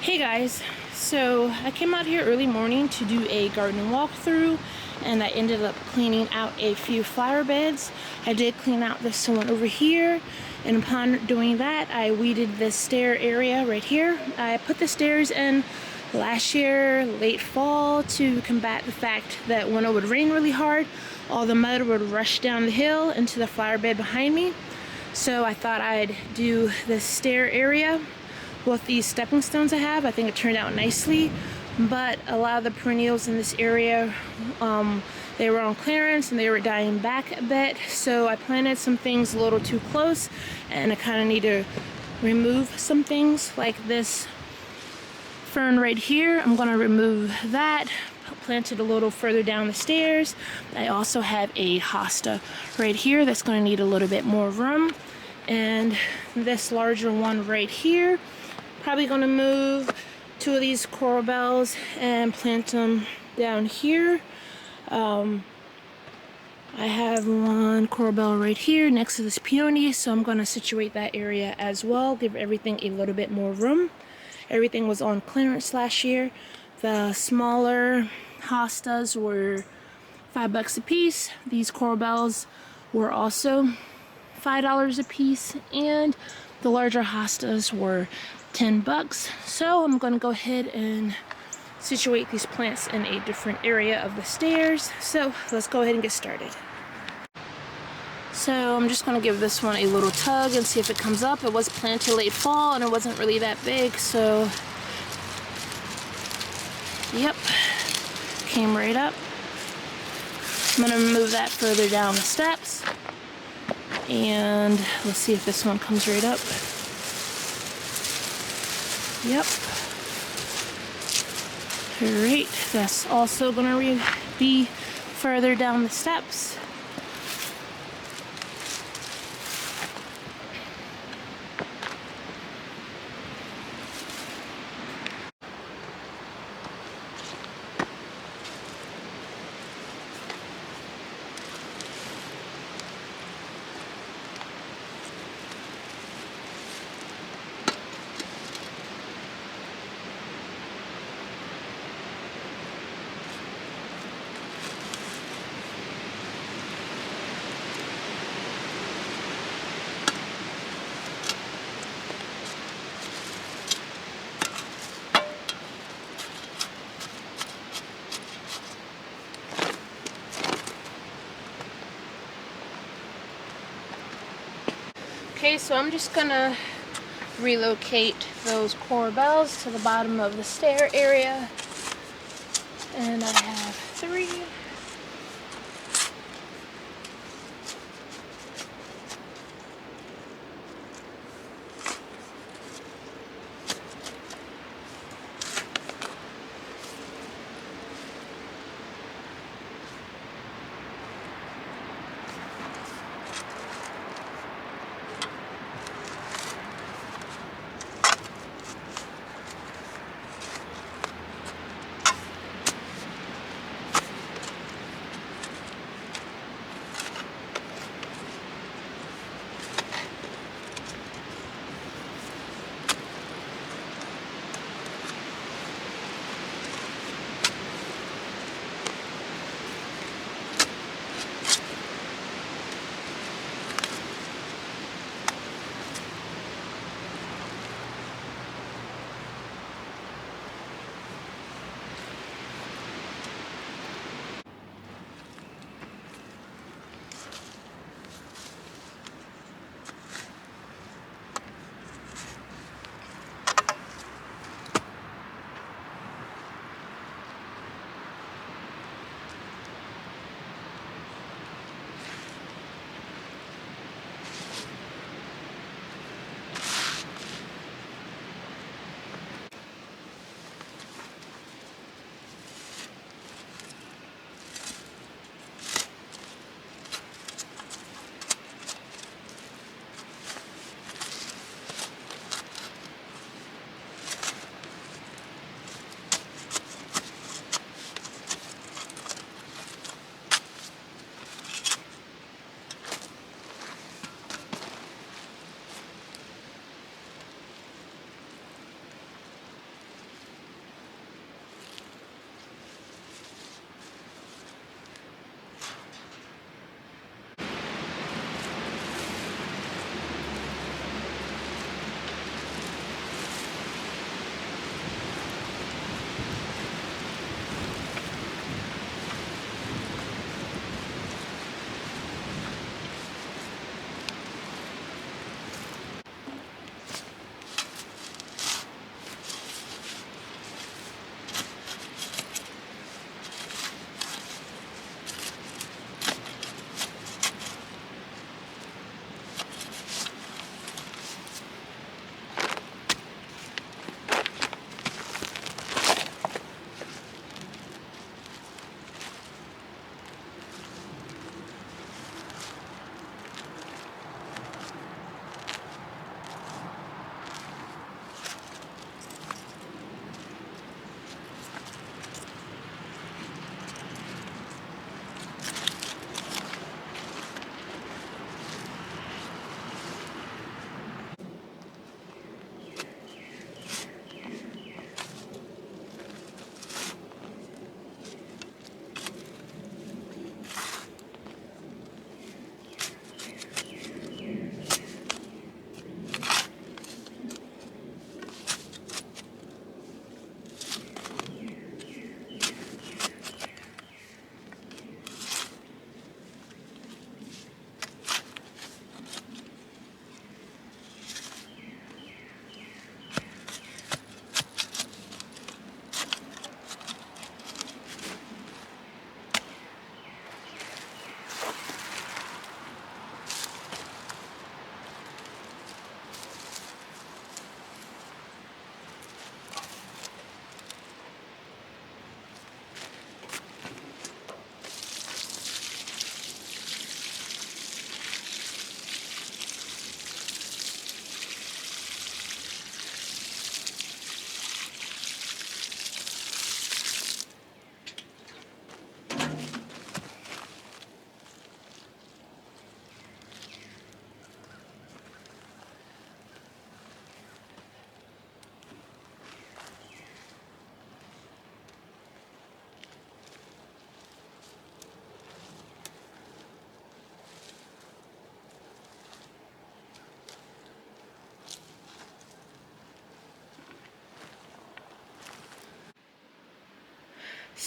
Hey guys, so I came out here early morning to do a garden walkthrough, and I ended up cleaning out a few flower beds. I did clean out this one over here, and upon doing that I weeded this stair area right here. I put the stairs in last year, late fall, to combat the fact that when it would rain really hard, all the mud would rush down the hill into the flower bed behind me. So I thought I'd do this stair area with these stepping stones I have. I think it turned out nicely, but a lot of the perennials in this area, they were on clearance and they were dying back a bit, so I planted some things a little too close, and I kind of need to remove some things like this fern right here. I'm going to remove that, plant it a little further down the stairs. I also have a hosta right here that's going to need a little bit more room, and this larger one right here. Probably going to move two of these coral bells and plant them down here. I have one coral bell right here next to this peony, so I'm going to situate that area as well, give everything a little bit more room. Everything was on clearance last year. The smaller hostas were $5 a piece. These coral bells were also $5 a piece, and the larger hostas were $10. So I'm going to go ahead and situate these plants in a different area of the stairs. So let's go ahead and get started. So I'm just going to give this one a little tug and see if it comes up. It was planted late fall and it wasn't really that big, so yep, came right up. I'm going to move that further down the steps, and let's see if this one comes right up. Yep. Great. That's also going to be further down the steps. Okay, so I'm just gonna relocate those coral bells to the bottom of the stair area, and I have 3.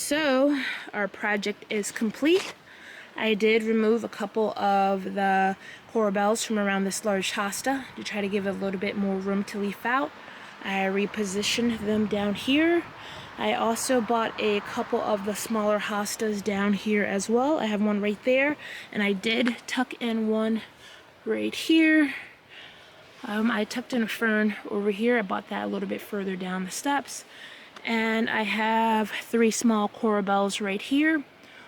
So our project is complete. I did remove a couple of the corbels from around this large hosta to try to give it a little bit more room to leaf out. I repositioned them down here. I also bought a couple of the smaller hostas down here as well. I have one right there, and I did tuck in one right here. I tucked in a fern over here. I bought that a little bit further down the steps. And I have 3 small corbels right here.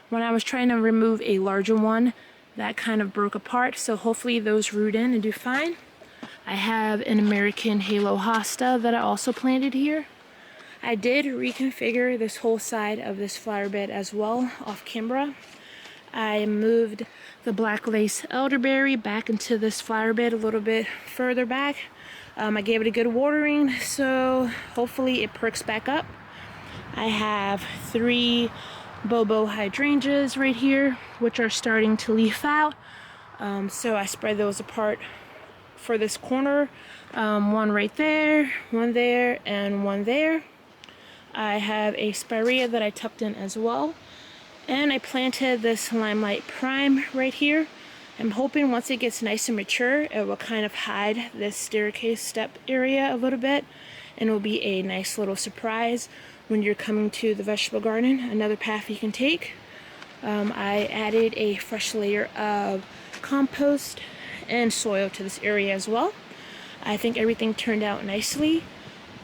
When I was trying to remove a larger one, that kind of broke apart, so hopefully those root in and do fine. I have an American Halo hosta that I also planted here. I did reconfigure this whole side of this flower bed as well off camera. I moved the black lace elderberry back into this flower bed a little bit further back. I gave it a good watering, so hopefully it perks back up. I have 3 Bobo hydrangeas right here, which are starting to leaf out. So I spread those apart for this corner. One right there, one there, and one there. I have a spirea that I tucked in as well. And I planted this limelight prime right here. I'm hoping once it gets nice and mature, it will kind of hide this staircase step area a little bit. And it will be a nice little surprise when you're coming to the vegetable garden. Another path you can take. I added a fresh layer of compost and soil to this area as well. I think everything turned out nicely.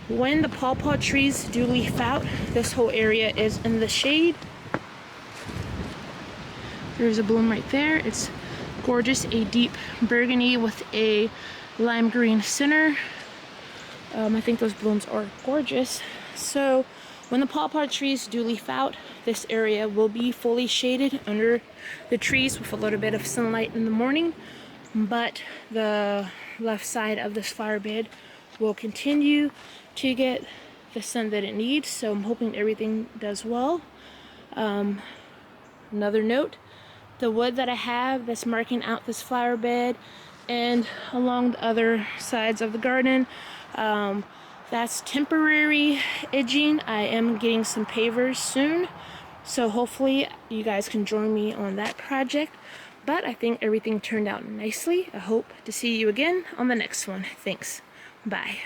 When the pawpaw trees do leaf out, this whole area is in the shade. There's a bloom right there. It's gorgeous, a deep burgundy with a lime green center. I think those blooms are gorgeous. So when the pawpaw trees do leaf out, this area will be fully shaded under the trees with a little bit of sunlight in the morning, but the left side of this flower bed will continue to get the sun that it needs, so I'm hoping everything does well. Another note, the wood that I have that's marking out this flower bed and along the other sides of the garden, that's temporary edging. I am getting some pavers soon, so hopefully you guys can join me on that project. But I think everything turned out nicely. I hope to see you again on the next one. Thanks. Bye.